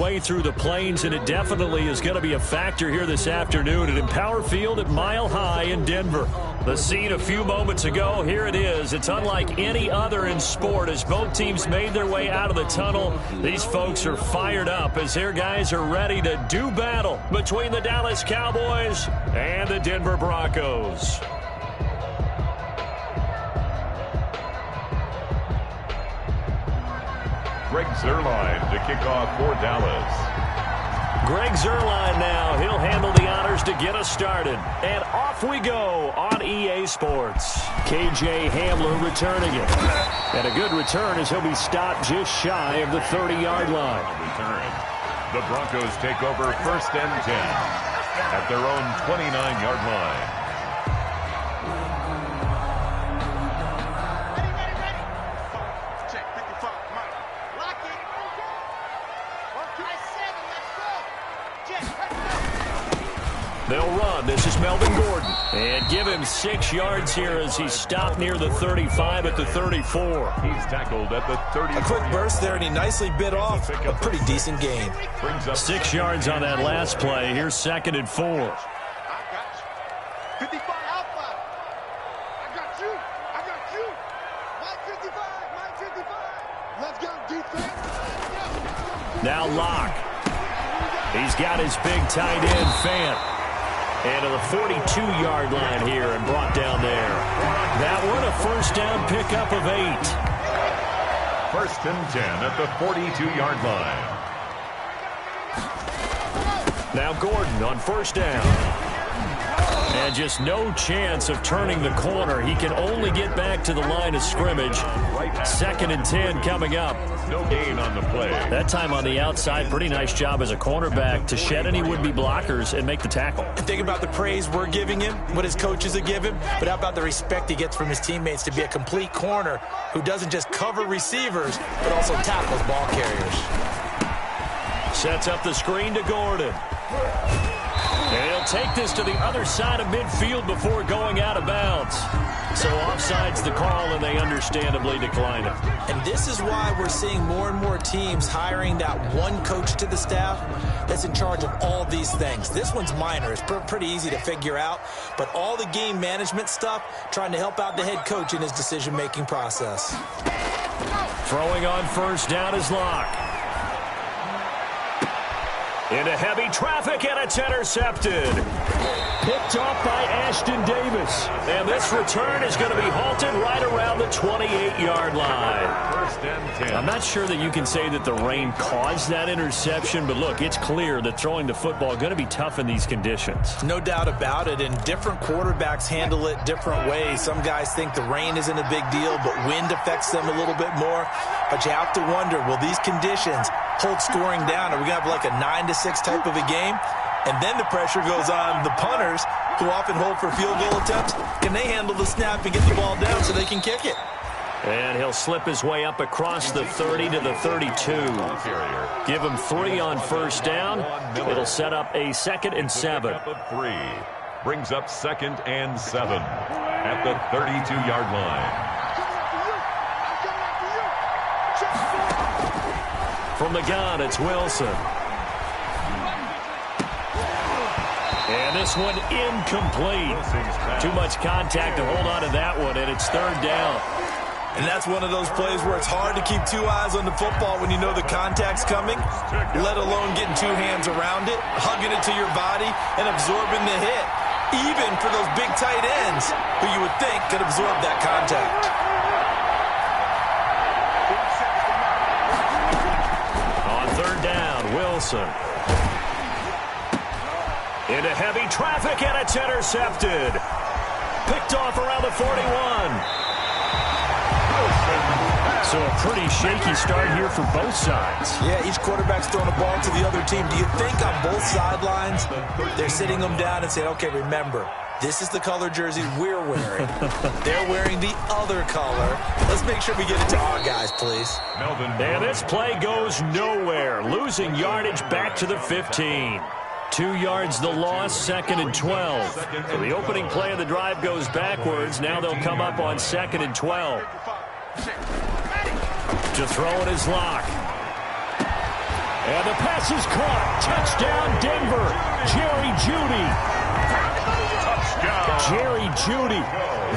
way through the Plains, and it definitely is going to be a factor here this afternoon at Empower Field at Mile High in Denver. The scene a few moments ago, here it is. It's unlike any other in sport as both teams made their way out of the tunnel. These folks are fired up as their guys are ready to do battle between the Dallas Cowboys and the Denver Broncos. Greg Zuerlein to kick off for Dallas. Greg Zuerlein now. He'll handle the honors to get us started. And off we go on EA Sports. KJ Hamler returning it. And a good return as he'll be stopped just shy of the 30-yard line. Return. The Broncos take over 1st and 10 at their own 29-yard line. They'll run. This is Melvin Gordon. And give him 6 yards here as he's stopped near the 35 at the 34. He's tackled at the 30. A quick burst there, and he nicely bit off a pretty decent gain. 6 yards on that last play. Here's 2nd and 4. I got you. 55 Alpha. I got you. I got you. Mike 55. Let's go, defense. Now Locke. He's got his big tight end, Fant. And to the 42-yard line here and brought down there. That one a 1st down pickup of 8. 1st and 10 at the 42-yard line. Now Gordon on 1st down. And just no chance of turning the corner. He can only get back to the line of scrimmage. 2nd and 10 coming up. No gain on the play. That time on the outside, pretty nice job as a cornerback to shed any would-be blockers and make the tackle. And think about the praise we're giving him, what his coaches are giving, but how about the respect he gets from his teammates to be a complete corner who doesn't just cover receivers, but also tackles ball carriers. Sets up the screen to Gordon. And he'll take this to the other side of midfield before going out of bounds. So offside's the call, and they understandably decline it. And this is why we're seeing more and more teams hiring that one coach to the staff that's in charge of all these things. This one's minor. It's pretty easy to figure out. But all the game management stuff, trying to help out the head coach in his decision-making process. Throwing on 1st down is Locke. Into heavy traffic, and it's intercepted. Picked off by Ashton Davis. And this return is going to be halted right around the 28-yard line. 1st and 10. I'm not sure that you can say that the rain caused that interception, but look, it's clear that throwing the football is going to be tough in these conditions. No doubt about it, and different quarterbacks handle it different ways. Some guys think the rain isn't a big deal, but wind affects them a little bit more. But you have to wonder, will these conditions hold scoring down? Are we going to have like a 9-6 type of a game? And then the pressure goes on the punters, who often hold for field goal attempts. Can they handle the snap and get the ball down so they can kick it? And he'll slip his way up across the 30 to the 32. Give him 3 on 1st down. It'll set up a 2nd and 7. 3 brings up 2nd and 7 at the 32-yard line. From the gun, it's Wilson. And this one incomplete. Too much contact to hold on to that one, and it's 3rd down. And that's one of those plays where it's hard to keep 2 eyes on the football when you know the contact's coming, let alone getting 2 hands around it, hugging it to your body, and absorbing the hit, even for those big tight ends who you would think could absorb that contact. On 3rd down, Wilson. Into heavy traffic, and it's intercepted. Picked off around the 41. So a pretty shaky start here for both sides. Yeah, each quarterback's throwing a ball to the other team. Do you think on both sidelines they're sitting them down and saying, okay, remember, this is the color jersey we're wearing. They're wearing the other color. Let's make sure we get it to our guys, please. And this play goes nowhere. Losing yardage back to the 15. 2 yards the loss, 2nd and 12. So the opening play of the drive goes backwards. Now they'll come up on 2nd and 12. To throw it is Locke. And the pass is caught. Touchdown, Denver. Jerry Jeudy. Touchdown. Jerry Jeudy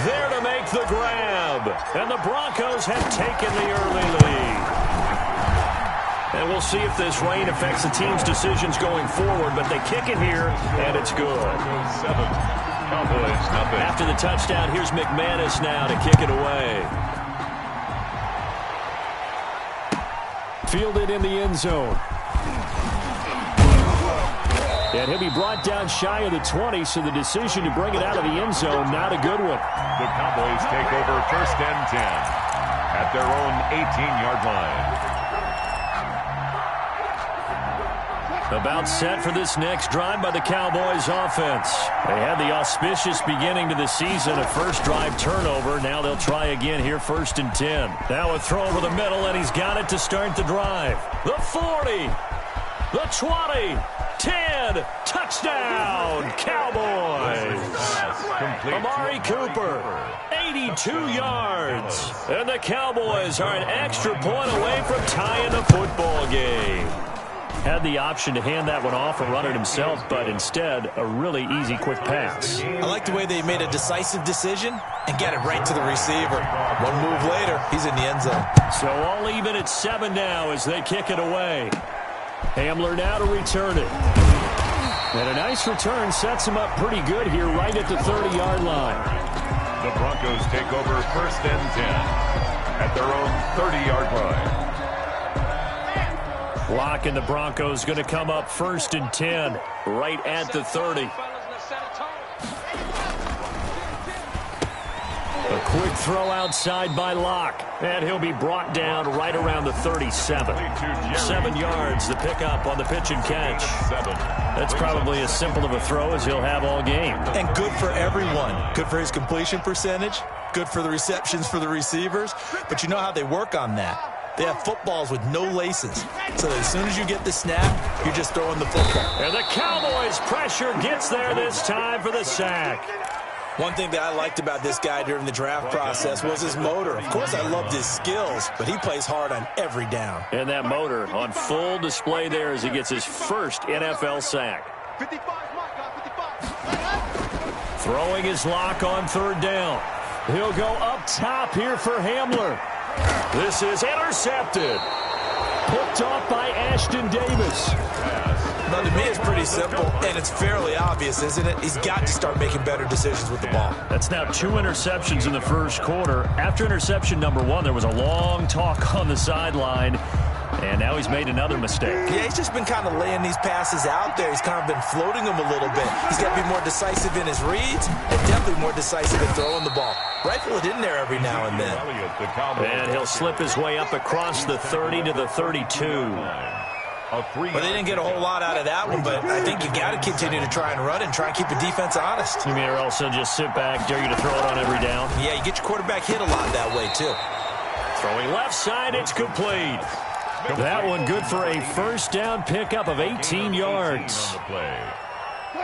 there to make the grab. And the Broncos have taken the early lead. And we'll see if this rain affects the team's decisions going forward, but they kick it here, and it's good. 7. Cowboys, nothing. After the touchdown, here's McManus now to kick it away. Fielded in the end zone. And he'll be brought down shy of the 20, so the decision to bring it out of the end zone, not a good one. The Cowboys take over 1st and 10 at their own 18-yard line. About set for this next drive by the Cowboys offense. They had the auspicious beginning to the season, a first drive turnover. Now they'll try again here, 1st and 10. Now a throw over the middle, and he's got it to start the drive. The 40, the 20, 10, touchdown, Cowboys. Amari Cooper, 82 yards. And the Cowboys are an extra point away from tying the football game. Had the option to hand that one off and run it himself, but instead, a really easy, quick pass. I like the way they made a decisive decision and get it right to the receiver. One move later, he's in the end zone. So all even at 7 now as they kick it away. Hamler now to return it. And a nice return sets him up pretty good here right at the 30-yard line. The Broncos take over 1st and 10 at their own 30-yard line. Lock and the Broncos going to come up 1st and 10 right at the 30. A quick throw outside by Locke, and he'll be brought down right around the 37. 7 yards, the pickup on the pitch and catch. That's probably as simple of a throw as he'll have all game. And good for everyone. Good for his completion percentage. Good for the receptions for the receivers. But you know how they work on that. They have footballs with no laces. So that as soon as you get the snap, you're just throwing the football. And the Cowboys' pressure gets there this time for the sack. One thing that I liked about this guy during the draft process was his motor. Of course, I loved his skills, but he plays hard on every down. And that motor on full display there as he gets his first NFL sack. 55, Throwing his Lock on 3rd down. He'll go up top here for Hamler. This is intercepted. Picked off by Ashton Davis. Now, to me, it's pretty simple, and it's fairly obvious, isn't it? He's got to start making better decisions with the ball. That's now 2 interceptions in the first quarter. After interception number 1, there was a long talk on the sideline, and now he's made another mistake. Yeah, he's just been kind of laying these passes out there. He's kind of been floating them a little bit. He's got to be more decisive in his reads and definitely more decisive in throwing the ball. Rifle it in there every now and then. And he'll slip his way up across the 30 to the 32. Well, they didn't get a whole lot out of that one, but I think you got to continue to try and run and try and keep the defense honest. You mean or else they'll just sit back, dare you to throw it on every down? Yeah, you get your quarterback hit a lot that way, too. Throwing left side, it's complete. That one good for a first down pickup of 18 yards.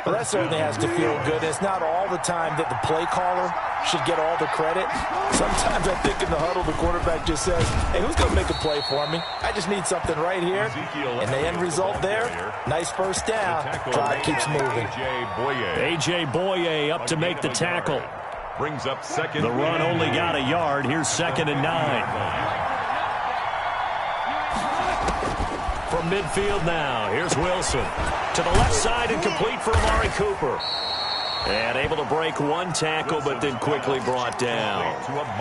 Well, that certainly has to feel good. It's not all the time that the play caller should get all the credit. Sometimes I think in the huddle, the quarterback just says, hey, who's going to make a play for me? I just need something right here. And the end result there, nice first down. Drive keeps moving. A.J. Boye up to make the tackle. Brings up second. The run only got a yard. Here's 2nd and 9. From midfield now, here's Wilson. To the left side and complete for Amari Cooper. And able to break one tackle, but then quickly brought down.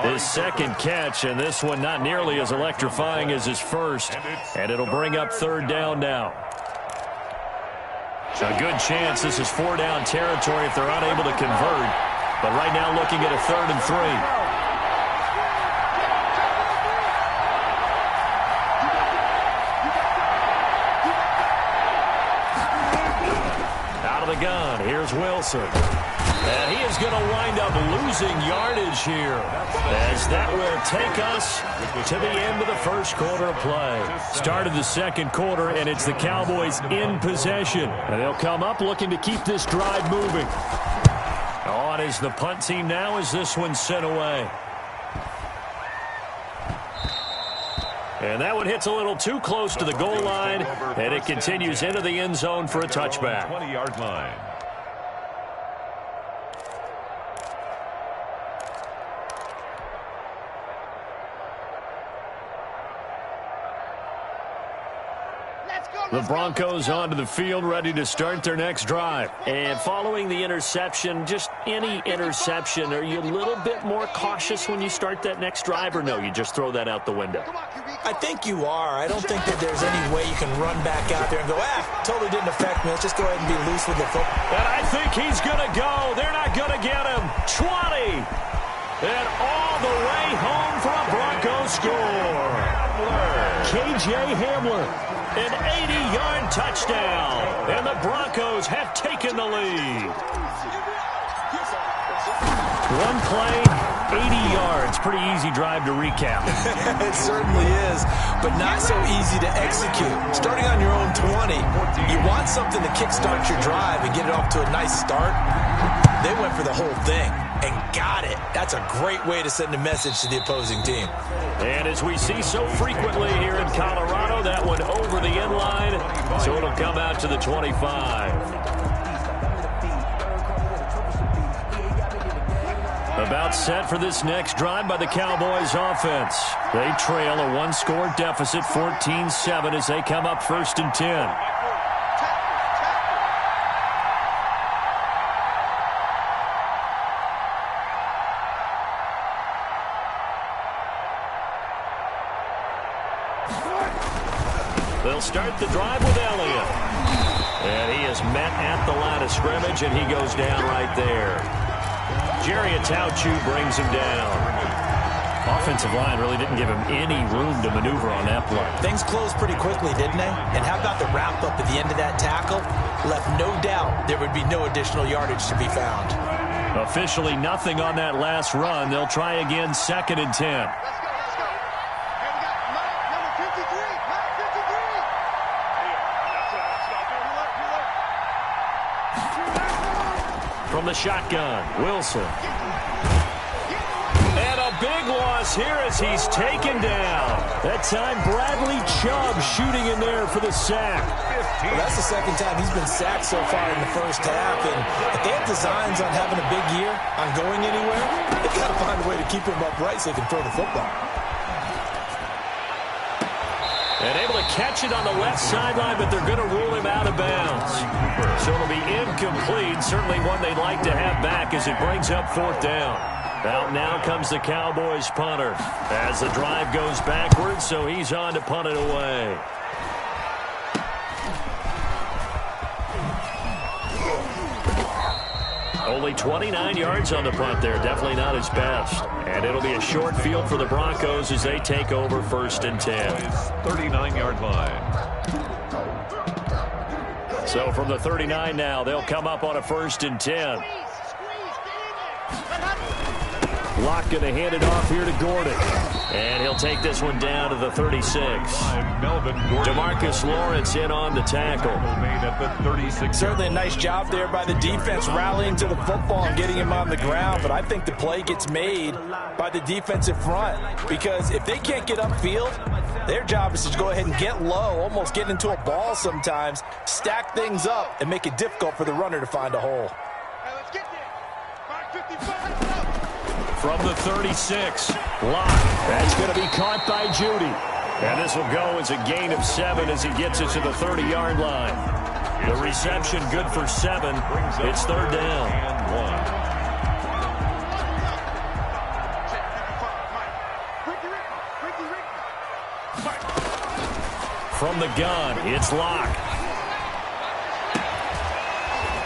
His second catch, and this one not nearly as electrifying as his first. And it'll bring up 3rd down now. A good chance this is 4-down territory if they're unable to convert. But right now looking at a 3rd and 3. The gun. Here's Wilson. And he is going to wind up losing yardage here as that will take us to the end of the first quarter of play. Start of the second quarter, and it's the Cowboys in possession. And they'll come up looking to keep this drive moving. On is the punt team now as this one's sent away. And that one hits a little too close to the goal line, and it continues into the end zone for a touchback. 20-yard line. The Broncos onto the field, ready to start their next drive. And following the interception, just any interception, are you a little bit more cautious when you start that next drive, or no, you just throw that out the window? I think you are. I don't think that there's any way you can run back out there and go, totally didn't affect me. Let's just go ahead and be loose with the football. And I think he's going to go. They're not going to get him. 20. And all the way home for a Broncos score. K.J. Hamler. An 80-yard touchdown, and the Broncos have taken the lead. One play, 80 yards. Pretty easy drive to recap. It certainly is, but not so easy to execute. Starting on your own 20, you want something to kickstart your drive and get it off to a nice start. They went for the whole thing and got it. That's a great way to send a message to the opposing team. And as we see so frequently here in Colorado, that one over the end line, so it'll come out to the 25. About set for this next drive by the Cowboys offense. They trail a one-score deficit, 14-7, as they come up 1st and 10. They'll start the drive with Elliott. And he is met at the line of scrimmage, and he goes down right there. Jerry Atauchu brings him down. Offensive line really didn't give him any room to maneuver on that play. Things closed pretty quickly, didn't they? And how about the wrap-up at the end of that tackle? Left no doubt there would be no additional yardage to be found. Officially nothing on that last run. They'll try again, 2nd and 10. From the shotgun, Wilson. And a big loss here as he's taken down. That time, Bradley Chubb shooting in there for the sack. Well, that's the second time he's been sacked so far in the first half. And if they have designs on having a big year, on going anywhere, they've got to find a way to keep him upright so they can throw the football. And able to catch it on the left sideline, but they're going to rule him out of bounds. So it'll be incomplete. Certainly one they'd like to have back as it brings up 4th down. Out now comes the Cowboys punter as the drive goes backwards, so he's on to punt it away. Only 29 yards on the punt there. Definitely not his best. And it'll be a short field for the Broncos as they take over 1st and 10. 39-yard line. So from the 39 now, they'll come up on a 1st and 10. Locke going to hand it off here to Gordon. And he'll take this one down to the 36. DeMarcus Lawrence in on the tackle. Certainly a nice job there by the defense rallying to the football and getting him on the ground. But I think the play gets made by the defensive front. Because if they can't get upfield, their job is to go ahead and get low, almost get into a ball sometimes, stack things up, and make it difficult for the runner to find a hole. From the 36, Locke. That's going to be caught by Judy. And this will go as a gain of 7 as he gets it to the 30-yard line. The reception good for 7. It's 3rd down. From the gun, it's Locke.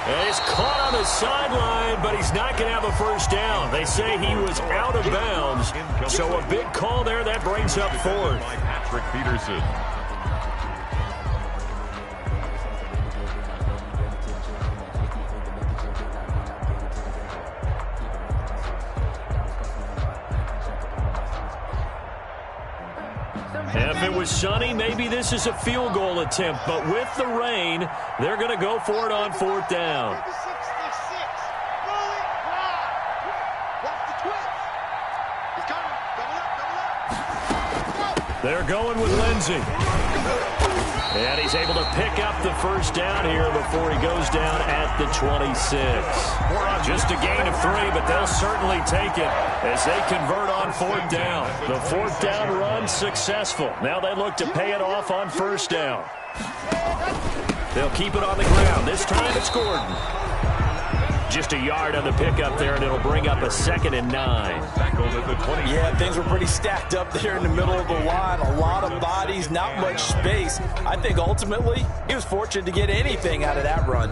And he's caught on the sideline, but he's not going to have a first down. They say he was out of bounds. So a big call there. That brings up 4th. Patrick Peterson. If it was sunny, maybe this is a field goal attempt. But with the rain, they're going to go for it on 4th down. They're going with Lindsey. And he's able to pick up the first down here before he goes down at the 26. Just a gain of 3, but they'll certainly take it as they convert on 4th down. The 4th down run successful. Now they look to pay it off on 1st down. They'll keep it on the ground. This time it's Gordon. Just a yard on the pickup there, and it'll bring up a 2nd and 9. Yeah, things were pretty stacked up there in the middle of the line. A lot of bodies, not much space. I think ultimately he was fortunate to get anything out of that run.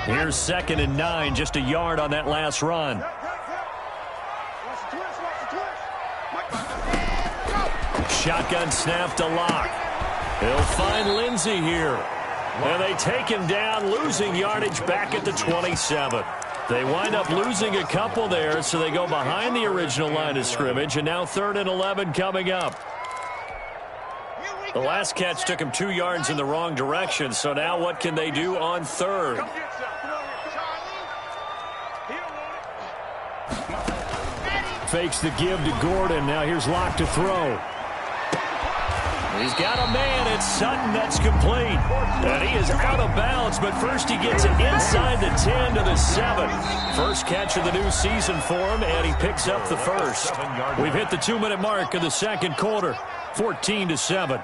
Here's 2nd and 9, just a yard on that last run. Shotgun snap to Locke. He'll find Lindsey here. And they take him down, losing yardage back at the 27. They wind up losing a couple there, so they go behind the original line of scrimmage, and now 3rd and 11 coming up. The last catch took him 2 yards in the wrong direction, so now what can they do on 3rd? Fakes the give to Gordon. Now here's Locke to throw. He's got a man. It's Sutton. That's complete. And he is out of bounds, but first he gets it inside the 10 to the 7. First catch of the new season for him, and he picks up the first. We've hit the 2-minute mark of the 2nd quarter, 14-7.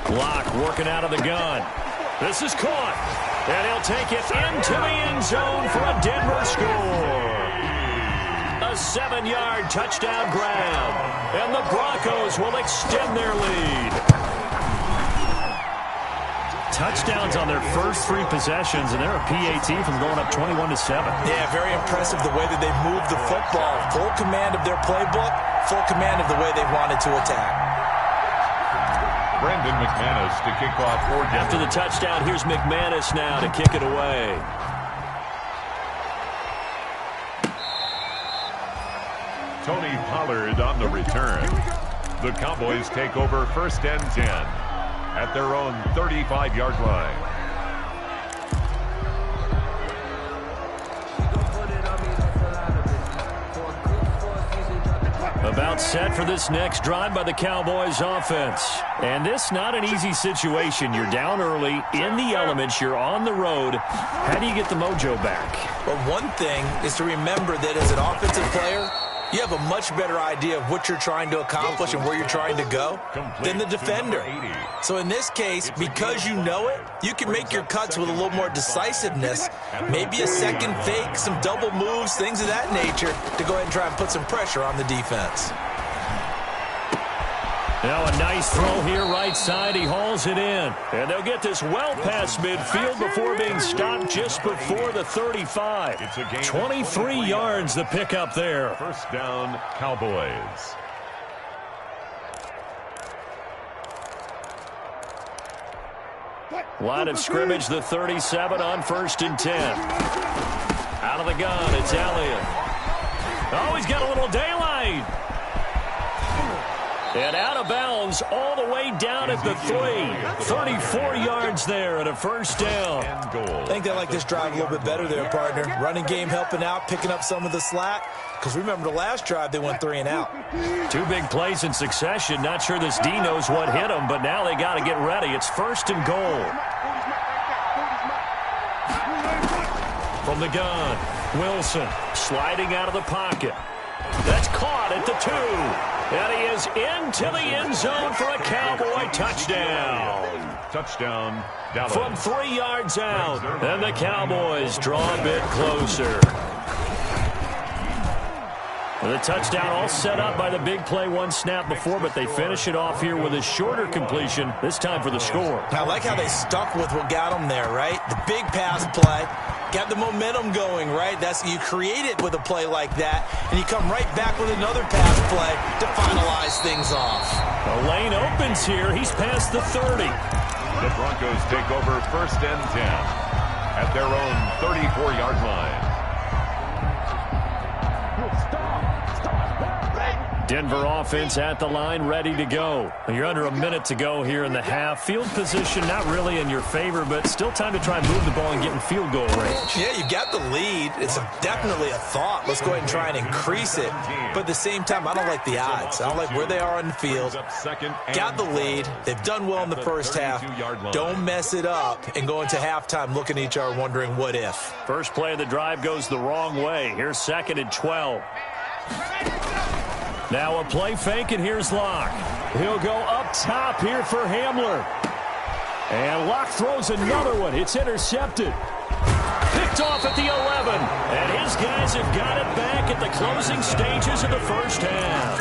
Locke working out of the gun. This is caught. And he'll take it into the end zone for a Denver score. A 7-yard touchdown grab. And the Broncos will extend their lead. Touchdowns on their first 3 possessions, and they're a PAT from going up 21-7. Yeah, very impressive the way that they've moved the football. Full command of their playbook, full command of the way they've wanted to attack. Brandon McManus to kick off for Denver. After the touchdown, here's McManus now to kick it away. Tony Pollard on the return. The Cowboys take over 1st and 10 at their own 35-yard line. About set for this next drive by the Cowboys offense. And this not an easy situation. You're down early, in the elements, you're on the road. How do you get the mojo back? Well, one thing is to remember that as an offensive player, you have a much better idea of what you're trying to accomplish and where you're trying to go than the defender. So in this case, because you know it, you can make your cuts with a little more decisiveness, maybe a second fake, some double moves, things of that nature, to go ahead and try and put some pressure on the defense. Now a nice throw here right side. He hauls it in. And they'll get this well past midfield before being stopped just before the 35. 23 yards the pickup there. 1st down, Cowboys. Line of scrimmage, the 37 on 1st and 10. Out of the gun, it's Elliott. Oh, he's got a little daylight. And out of bounds all the way down at the 3. 34 yards there and a 1st down. I think they like this drive a little bit better there, partner. Running game helping out, picking up some of the slack. Because remember the last drive, they went 3 and out. 2 big plays in succession. Not sure this D knows what hit them, but now they got to get ready. It's 1st and goal. From the gun, Wilson sliding out of the pocket. That's caught at the 2. And he is into the end zone for a Cowboy touchdown. Touchdown, Dallas. From 3 yards out. And the Cowboys draw a bit closer. The touchdown all set up by the big play 1 snap before, but they finish it off here with a shorter completion, this time for the score. I like how they stuck with what got them there, right? The big pass play. Got the momentum going, right? You create it with a play like that, and you come right back with another pass play to finalize things off. The lane opens here. He's past the 30. The Broncos take over 1st and 10 at their own 34-yard line. Denver offense at the line, ready to go. You're under a minute to go here in the half. Field position not really in your favor, but still time to try and move the ball and get in field goal range. Yeah, you got the lead. It's definitely a thought. Let's go ahead and try and increase it. But at the same time, I don't like the odds. I don't like where they are on the field. Got the lead. They've done well in the first half. Don't mess it up and go into halftime looking at each other wondering what if. First play of the drive goes the wrong way. Here's 2nd and 12. Now a play fake, and here's Locke. He'll go up top here for Hamler. And Locke throws another one. It's intercepted. Picked off at the 11. And his guys have got it back at the closing stages of the first half.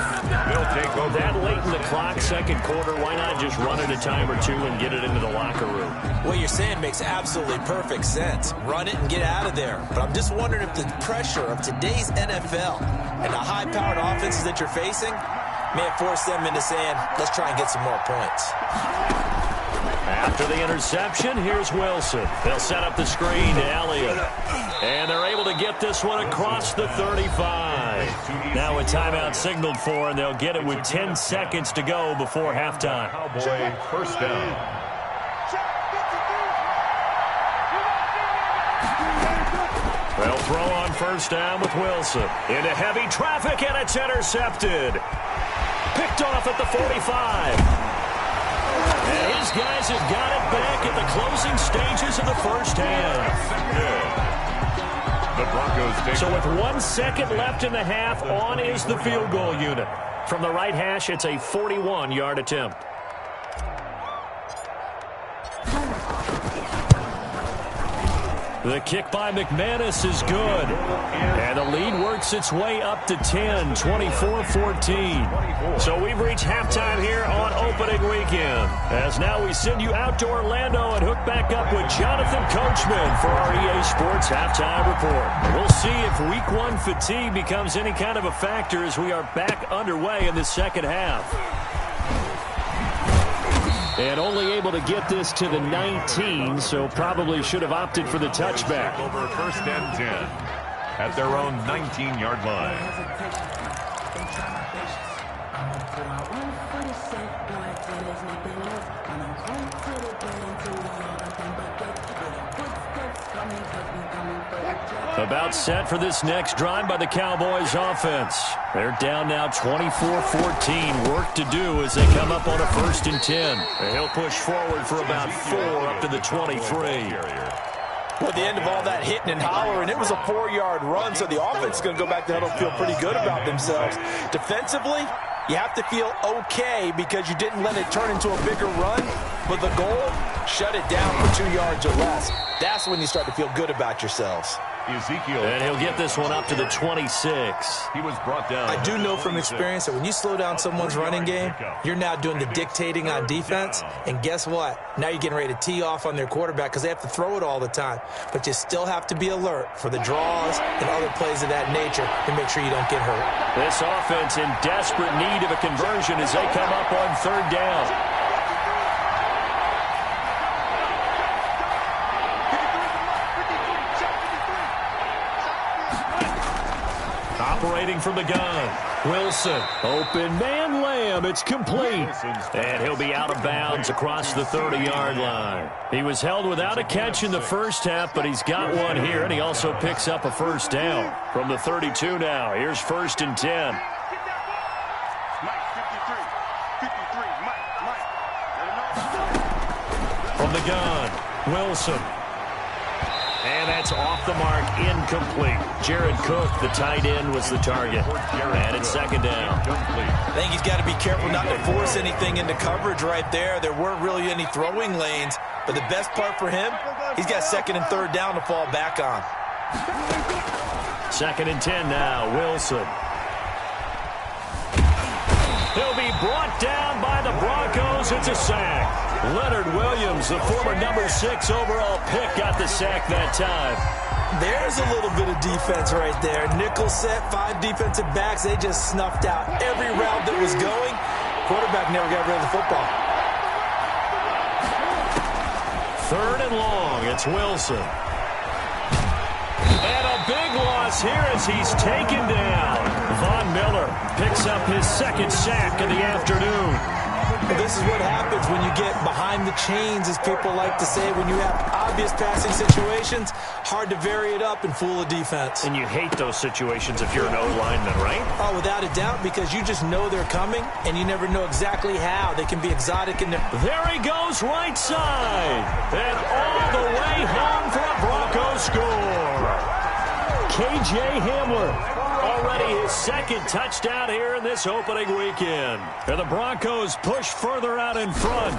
They'll take over. That late in the clock, second quarter, why not just run it a time or two and get it into the locker room? What you're saying makes absolutely perfect sense. Run it and get out of there. But I'm just wondering if the pressure of today's NFL and the high-powered offenses that you're facing may have forced them into saying, let's try and get some more points. After the interception, here's Wilson. They'll set up the screen to Elliott. And they're able to get this one across the 35. Now a timeout signaled for, and they'll get it with 10 seconds to go before halftime. Cowboy first down. They'll throw on first down with Wilson. Into heavy traffic, and it's intercepted. Picked off at the 45. And his guys have got it back at the closing stages of the first half. The Broncos take. So with 1 second left in the half, on is the field goal unit. From the right hash, it's a 41-yard attempt. The kick by McManus is good. And the lead works its way up to 10, 24-14. So we've reached halftime here on opening weekend. As now we send you out to Orlando and hook back up with Jonathan Coachman for our EA Sports Halftime Report. We'll see if Week 1 fatigue becomes any kind of a factor as we are back underway in the second half. And only able to get this to the 19, so probably should have opted for the touchback. Over 1st and 10 at their own 19-yard line. About set for this next drive by the Cowboys offense. They're down now 24-14. Work to do as they come up on a 1st and 10. And he'll push forward for about 4 up to the 23. Well, at the end of all that hitting and hollering, it was a 4-yard run, so the offense is going to go back to huddle and feel pretty good about themselves. Defensively, you have to feel okay because you didn't let it turn into a bigger run, but the goal, shut it down for 2 yards or less. That's when you start to feel good about yourselves. Ezekiel. And he'll get this one up to the 26. He was brought down. I do know from experience that when you slow down someone's running game, you're now doing the dictating on defense. And guess what? Now you're getting ready to tee off on their quarterback because they have to throw it all the time. But you still have to be alert for the draws and other plays of that nature to make sure you don't get hurt. This offense in desperate need of a conversion as they come up on 3rd down. Operating from the gun. Wilson. Open man, Lamb. It's complete. And he'll be out of bounds across the 30-yard line. He was held without a catch in the first half, but he's got one here, and he also picks up a 1st down. From the 32 now, here's 1st and 10. From the gun, Wilson. And that's off the mark, incomplete. Jared Cook, the tight end, was the target. And it's 2nd down. I think he's got to be careful not to force anything into coverage right there. There weren't really any throwing lanes. But the best part for him, he's got 2nd and 3rd down to fall back on. 2nd and 10 now, Wilson. He'll be brought down by the Broncos. It's a sack. Leonard Williams, the former number 6 overall pick, got the sack that time. There's a little bit of defense right there. Nickel set, 5 defensive backs. They just snuffed out every route that was going. Quarterback never got rid of the football. 3rd and long. It's Wilson. And a big loss here as he's taken down. Von Miller picks up his second sack of the afternoon. Well, this is what happens when you get behind the chains, as people like to say. When you have obvious passing situations, hard to vary it up and fool a defense. And you hate those situations if you're an O-lineman, right? Oh, without a doubt, because you just know they're coming, and you never know exactly how. They can be exotic in their... There he goes, right side. And all the way home for a Broncos score. K.J. Hamler. Already his second touchdown here in this opening weekend. And the Broncos push further out in front.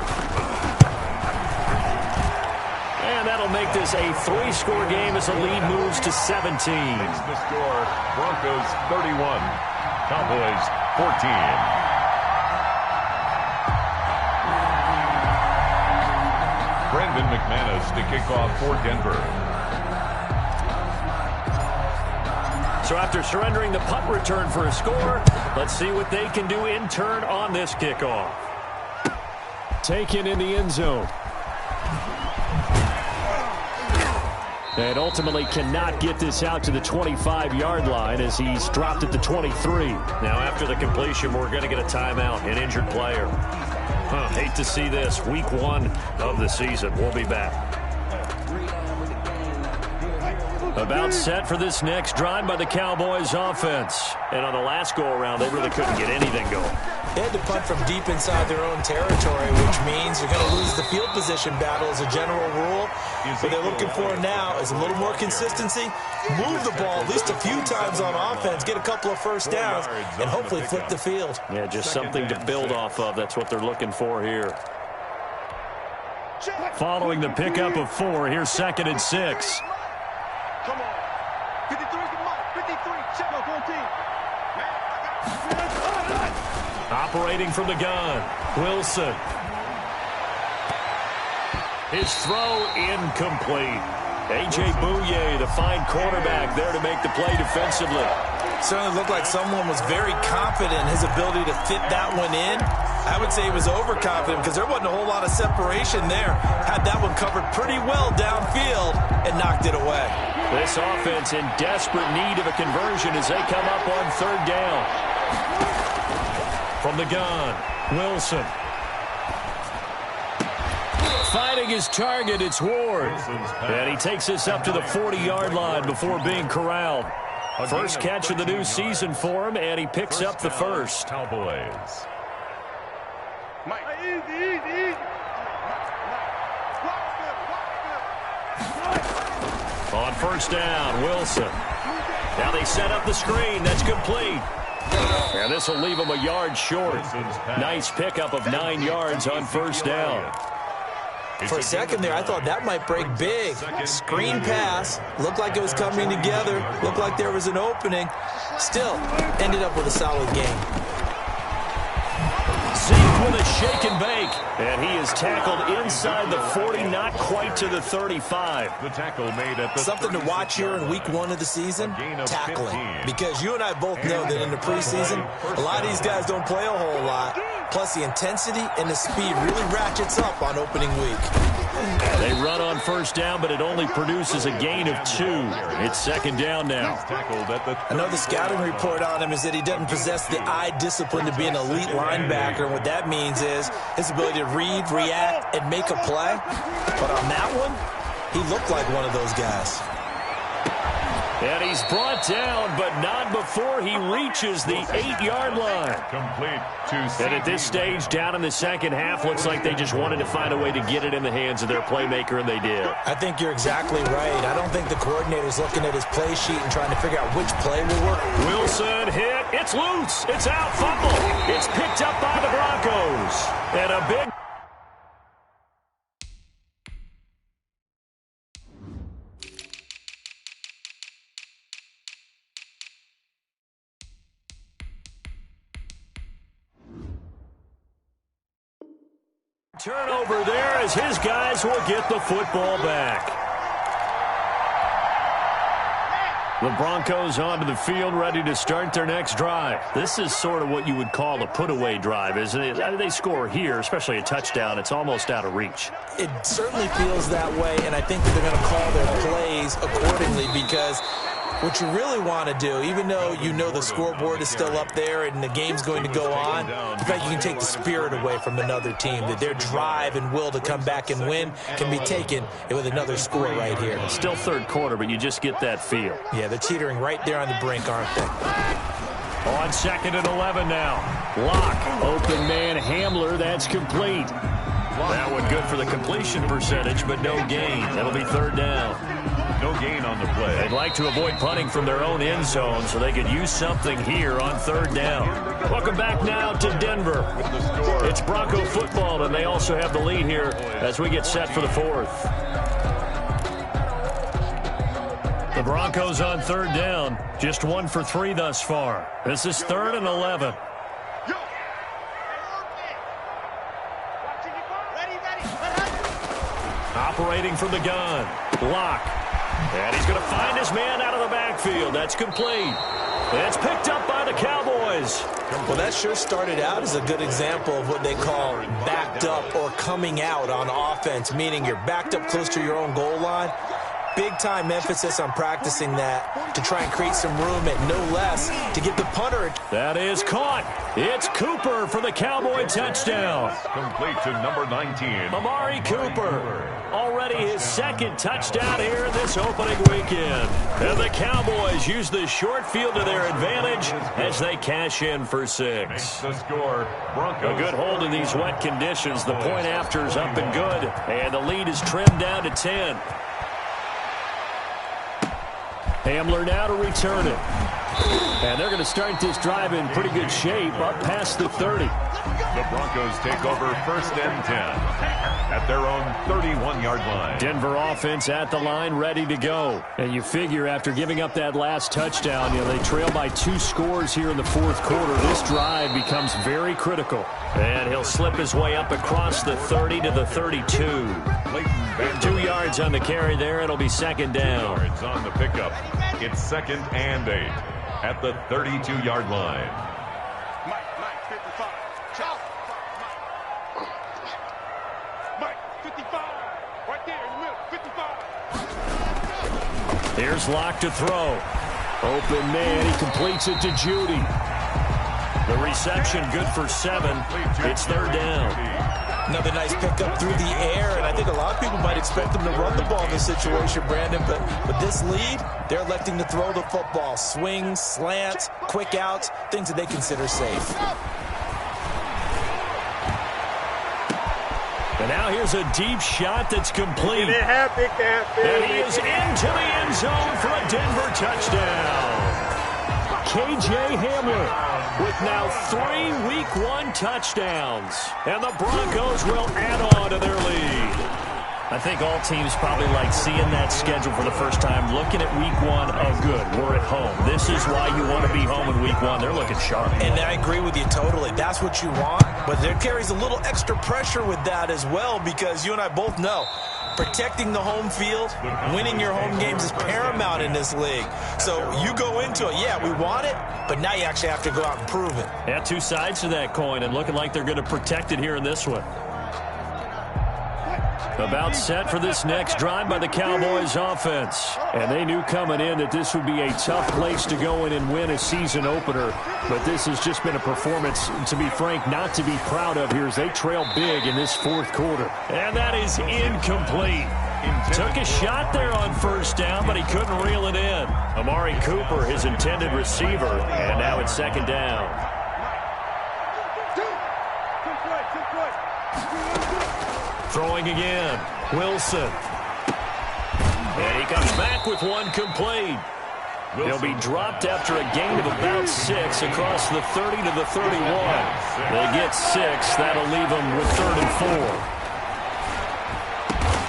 And that'll make this a 3-score game as the lead moves to 17. Makes the score Broncos 31, Cowboys 14. Brendan McManus to kick off for Denver. So after surrendering the punt return for a score, let's see what they can do in turn on this kickoff. Taken in the end zone. And ultimately cannot get this out to the 25-yard line as he's dropped at the 23. Now after the completion, we're going to get a timeout, an injured player. Hate to see this. Week 1 of the season. We'll be back. About set for this next drive by the Cowboys offense. And on the last go-around, they really couldn't get anything going. They had to punt from deep inside their own territory, which means you're going to lose the field position battle as a general rule. What they're looking for now is a little more consistency, move the ball at least a few times on offense, get a couple of first downs, and hopefully flip the field. Yeah, just something to build off of. That's what they're looking for here. Following the pickup of 4, here's 2nd and 6. Come on. 53 to Mike. 53. Check out 14. Operating from the gun. Wilson. His throw incomplete. A.J. Bouye, the fine quarterback, there to make the play defensively. Certainly looked like someone was very confident in his ability to fit that one in. I would say he was overconfident because there wasn't a whole lot of separation there. Had that one covered pretty well downfield and knocked it away. This offense in desperate need of a conversion as they come up on 3rd down. From the gun, Wilson. Finding his target, it's Ward. And he takes this up to the 40-yard line before being corralled. First catch of the new season for him, and he picks up the first. Cowboys. Mike. Easy. On 1st down, Wilson. Now they set up the screen. That's complete. And this will leave him a yard short. Nice pickup of 9 yards on 1st down. For a second there, I thought that might break big. Screen pass. Looked like it was coming together. Looked like there was an opening. Still, ended up with a solid game. Zeke with a shake and bake. And he is tackled inside the 40, not quite to the 35. The tackle made at the Something to watch here in week 1 of the season, tackling. Because you and I both know that in the preseason, a lot of these guys don't play a whole lot. Plus, the intensity and the speed really ratchets up on opening week. They run on 1st down, but it only produces a gain of 2. It's 2nd down now. I know the scouting report on him is that he doesn't possess the eye discipline to be an elite linebacker. And what that means is his ability to read, react, and make a play. But on that one, he looked like one of those guys. And he's brought down, but not before he reaches the 8-yard line. Complete to And at this stage, down in the second half, looks like they just wanted to find a way to get it in the hands of their playmaker, and they did. I think you're exactly right. I don't think the coordinator's looking at his play sheet and trying to figure out which play will work. Wilson hit. It's loose. It's out. Fumble. It's picked up by the Broncos. And a big... turnover there as his guys will get the football back. The Broncos onto the field ready to start their next drive. This is sort of what you would call a put-away drive, isn't it? They score here, especially a touchdown. It's almost out of reach. It certainly feels that way, and I think that they're going to call their plays accordingly because What you really want to do, even though you know the scoreboard is still up there and the game's going to go on, the fact you can take the spirit away from another team, that their drive and will to come back and win can be taken with another score right here. Still third quarter, but you just get that feel. Yeah, they're teetering right there on the brink, aren't they? On 2nd and 11 now. Lock, open man, Hamler, that's complete. That one good for the completion percentage, but no gain. That'll be third down. No gain on the play. They'd like to avoid punting from their own end zone so they could use something here on third down. Welcome back now to Denver. It's Bronco football, and they also have the lead here as we get set for the fourth. The Broncos on third down, just 1 for 3 thus far. This is 3rd and 11. Operating from the gun, Lock. And he's going to find his man out of the backfield. That's complete. It's picked up by the Cowboys. Well, that sure started out as a good example of what they call backed up or coming out on offense, meaning you're backed up close to your own goal line. Big-time emphasis on practicing that to try and create some room at no less to give the punter. That is caught. It's Cooper for the Cowboy touchdown. Complete to number 19. Amari Cooper. Already his 2nd touchdown here in this opening weekend. And the Cowboys use the short field to their advantage as they cash in for 6. The score, Broncos. A good hold in these wet conditions. The point after is up and good. And the lead is trimmed down to 10. Hamler now to return it. And they're going to start this drive in pretty good shape up past the 30. The Broncos take over 1st and 10 at their own 31-yard line. Denver offense at the line, ready to go. And you figure after giving up that last touchdown, they trail by 2 scores here in the 4th quarter. This drive becomes very critical. And he'll slip his way up across the 30 to the 32. 2 yards on the carry there. It'll be 2nd down. Yards on the pickup. It's 2nd and 8 at the 32-yard line. Mike, 55. Chop. Mike, 55. Right there in the middle, 55. Here's Lock to throw. Open man, he completes it to Judy. The reception good for 7. It's 3rd down. Another nice pickup through the air, and I think a lot of people might expect them to run the ball in this situation, Brandon, but with this lead, they're electing to throw the football. Swings, slants, quick outs, things that they consider safe. And now here's a deep shot that's complete. And he is into the end zone for a Denver touchdown. K.J. Hamler with now 3 Week 1 touchdowns. And the Broncos will add on to their lead. I think all teams probably like seeing that schedule for the first time, looking at Week 1. Oh, good, we're at home. This is why you want to be home in Week 1. They're looking sharp. And I agree with you totally. That's what you want. But there carries a little extra pressure with that as well, because you and I both know protecting the home field, winning your home games is paramount in this league. So you go into it, yeah, we want it, but now you actually have to go out and prove it. Yeah, 2 sides to that coin, and looking like they're going to protect it here in this one. About set for this next drive by the Cowboys offense. And they knew coming in that this would be a tough place to go in and win a season opener. But this has just been a performance, to be frank, not to be proud of here as they trail big in this 4th quarter. And that is incomplete. Took a shot there on 1st down, but he couldn't reel it in. Amari Cooper, his intended receiver, and now it's 2nd down. Throwing again, Wilson. And he comes back with 1 complete. He'll be dropped after a gain of about 6 across the 30 to the 31. They get 6. That'll leave them with 3rd and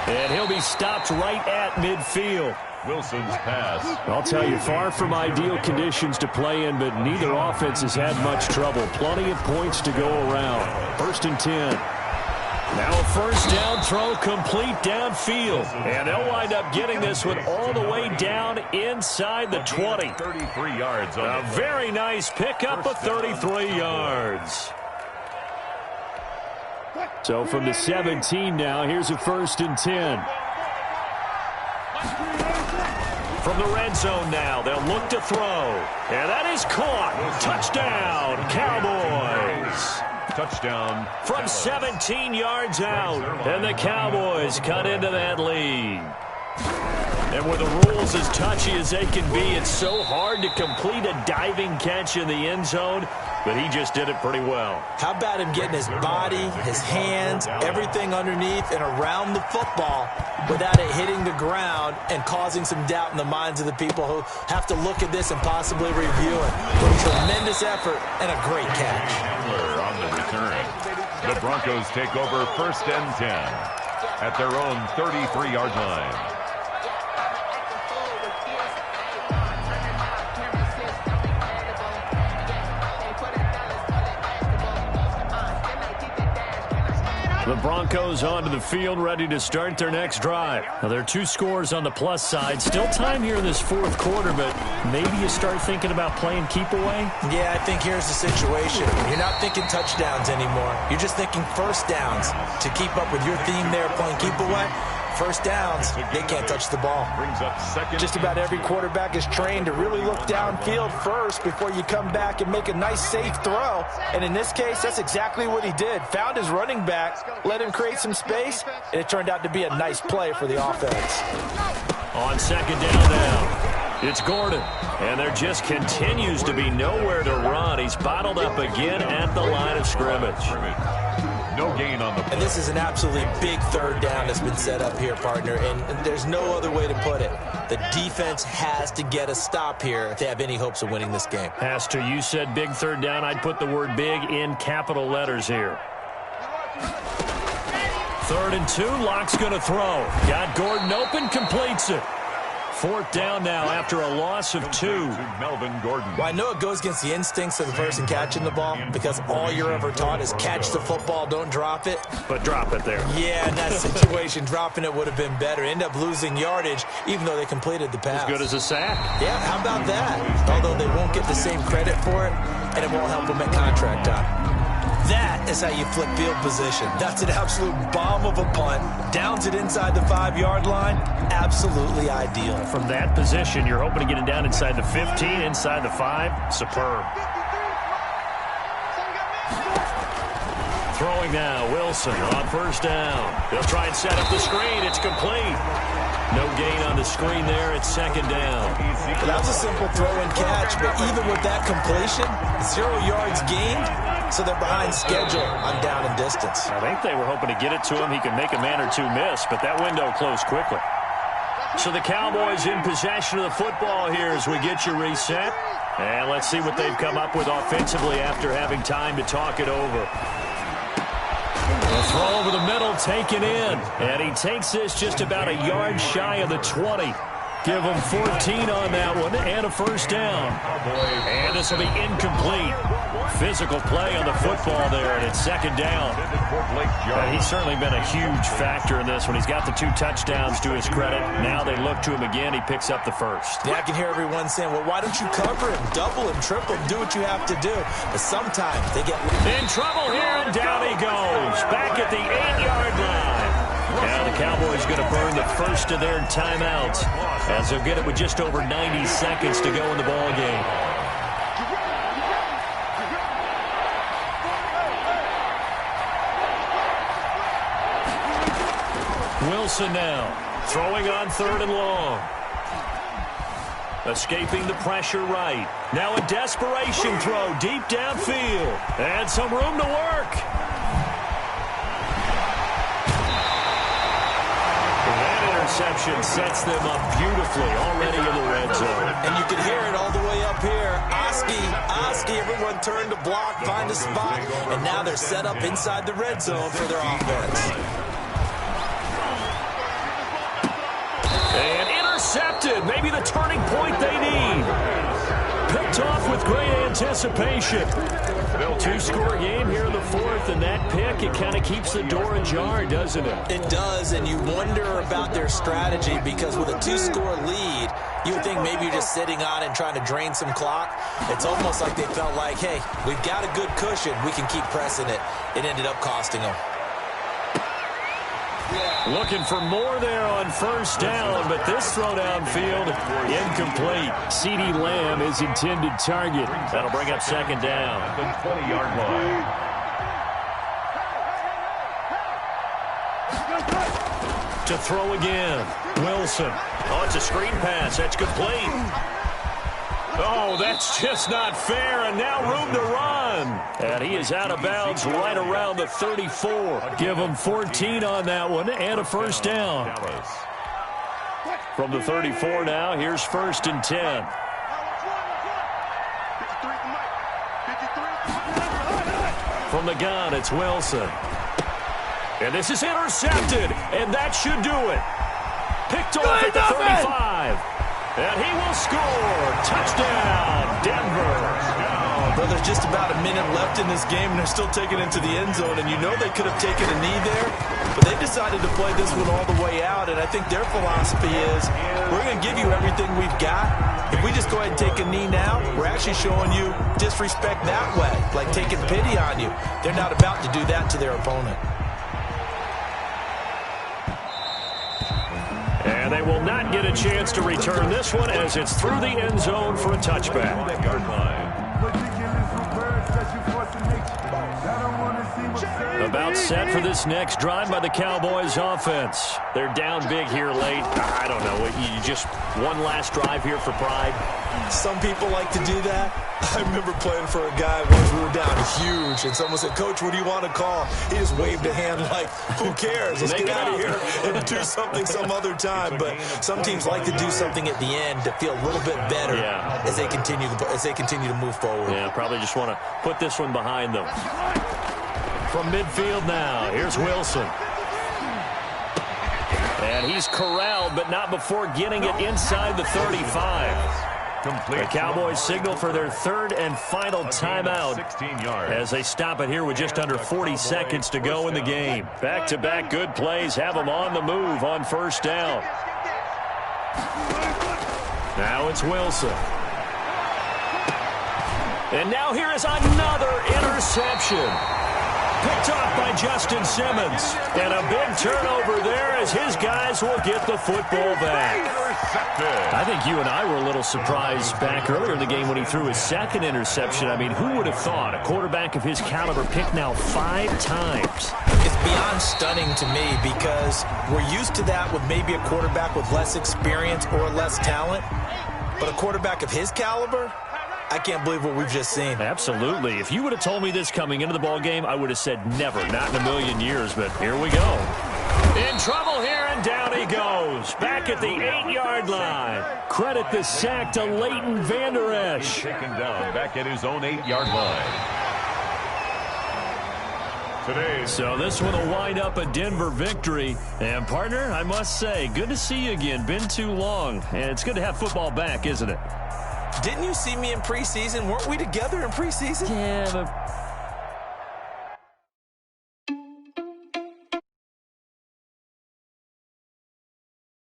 4. And he'll be stopped right at midfield. Wilson's pass. I'll tell you, far from ideal conditions to play in, but neither offense has had much trouble. Plenty of points to go around. 1st and 10. Now a 1st down throw complete downfield. And they'll wind up getting this one all the way down inside the 20. 33 yards. A very nice pickup of 33 yards. So from the 17 now, here's a 1st and 10. From the red zone now, they'll look to throw. And that is caught. Touchdown, Cowboys. Touchdown. From 17 yards out. And the Cowboys cut into that lead. And with the rules as touchy as they can be, it's so hard to complete a diving catch in the end zone, but he just did it pretty well. How about him getting his body, his hands, everything underneath and around the football without it hitting the ground and causing some doubt in the minds of the people who have to look at this and possibly review it. A tremendous effort and a great catch. On the return, the Broncos take over 1st and 10 at their own 33-yard line. The Broncos onto the field, ready to start their next drive. Now, there are 2 scores on the plus side. Still time here in this 4th quarter, but maybe you start thinking about playing keep away? Yeah, I think here's the situation. You're not thinking touchdowns anymore. You're just thinking first downs. To keep up with your theme there, playing keep away, first downs, they can't touch the ball. Brings up second. Just about every quarterback is trained to really look downfield first before you come back and make a nice, safe throw. And in this case, that's exactly what he did. Found his running back, let him create some space, and it turned out to be a nice play for the offense. On 2nd down now, it's Gordon. And there just continues to be nowhere to run. He's bottled up again at the line of scrimmage. No gain on the play. And this is an absolutely big 3rd down that's been set up here, partner, and there's no other way to put it. The defense has to get a stop here if they have any hopes of winning this game. Pastor, you said big 3rd down. I'd put the word big in capital letters here. 3rd and 2, Locke's going to throw. Got Gordon open, completes it. 4th down now after a loss of 2. Melvin Gordon. Well, I know it goes against the instincts of the person catching the ball because all you're ever taught is catch the football, don't drop it. But drop it there. Yeah, in that situation, dropping it would have been better. End up losing yardage, even though they completed the pass. As good as a sack. Yeah, how about that? Although they won't get the same credit for it, and it won't help them at contract time. That is how you flip field position. That's an absolute bomb of a punt. Downs it inside the 5-yard line. Absolutely ideal. From that position, you're hoping to get it down inside the 15, inside the 5. Superb. Throwing now, Wilson on 1st down. They'll try and set up the screen. It's complete. No gain on the screen there. It's 2nd down. Well, that was a simple throw and catch, but even with that completion, 0 yards gained, so they're behind schedule on down and distance. I think they were hoping to get it to him. He could make a man or 2 miss, but that window closed quickly. So the Cowboys in possession of the football here as we get you reset. And let's see what they've come up with offensively after having time to talk it over. A throw over the middle, taken in. And he takes this just about a yard shy of the 20. Give him 14 on that one and a 1st down. And this will be incomplete. Physical play on the football there, and it's 2nd down. He's certainly been a huge factor in this one. He's got the 2 touchdowns to his credit. Now they look to him again. He picks up the 1st. Yeah, I can hear everyone saying, well, why don't you cover him, double him, triple him, do what you have to do. But sometimes they get in trouble here, and down he goes. Back at the 8-yard line. Now the Cowboys going to burn the first of their timeouts as they'll get it with just over 90 seconds to go in the ball game. Wilson now throwing on 3rd and long. Escaping the pressure right. Now a desperation throw deep downfield. And some room to work. Interception sets them up beautifully already in the red zone. And you can hear it all the way up here. Oski, everyone turned to block, find a spot, and now they're set up inside the red zone for their offense. And intercepted, maybe the turning point they need. Picked off with great anticipation. 2-score game here in the 4th, and that pick, it kind of keeps the door ajar, doesn't it? It does, and you wonder about their strategy because with a 2-score lead, you would think maybe you're just sitting on it and trying to drain some clock. It's almost like they felt like, hey, we've got a good cushion. We can keep pressing it. It ended up costing them. Looking for more there on first down, but this throw downfield incomplete. CeeDee Lamb is intended target. That'll bring up second down. The 20-yard line. To throw again. Wilson. Oh, it's a screen pass. That's complete. Oh, that's just not fair, and now room to run. And he is out of bounds right around the 34. Give him 14 on that one and a first down. From the 34 now, here's first and 10. From the gun, it's Wilson. And this is intercepted, and that should do it. Picked off at the 35. And he will score. Touchdown, Denver. Well, there's just about a minute left in this game, and they're still taking it to the end zone. And you know they could have taken a knee there, but they decided to play this one all the way out. And I think their philosophy is, we're going to give you everything we've got. If we just go ahead and take a knee now, we're actually showing you disrespect that way, like taking pity on you. They're not about to do that to their opponent. And they will not get a chance to return this one as it's through the end zone for a touchback. About set for this next drive by the Cowboys offense. They're down big here late. I don't know. You just one last drive here for pride. Some people like to do that. I remember playing for a guy once we were down huge, and someone said, "Coach, what do you want to call?" He just waved a hand like, who cares? Let's get out of here and do something some other time. But some teams like to do something at the end to feel a little bit better as they continue to move forward. Yeah, probably just want to put this one behind them. From midfield now, here's Wilson. And he's corralled, but not before getting it inside the 35. The Cowboys signal for their third and final timeout as they stop it here with just under 40 seconds to go in the game. Back-to-back good plays have them on the move on first down. Now it's Wilson. And now here is another interception. Picked off by Justin Simmons. And a big turnover there as his guys will get the football back. I think you and I were a little surprised back earlier in the game when he threw his second interception. I mean, who would have thought a quarterback of his caliber picked now 5 times? It's beyond stunning to me because we're used to that with maybe a quarterback with less experience or less talent. But a quarterback of his caliber, I can't believe what we've just seen. Absolutely. If you would have told me this coming into the ball game, I would have said never, not in a million years, but here we go. In trouble here, and down he goes. Back at the 8-yard line. Credit the sack to Leighton Vander Esch. Taken down back at his own 8-yard line. So this one will wind up a Denver victory. And, partner, I must say, good to see you again. Been too long. And it's good to have football back, isn't it? Didn't you see me in preseason? Weren't we together in preseason? Yeah, but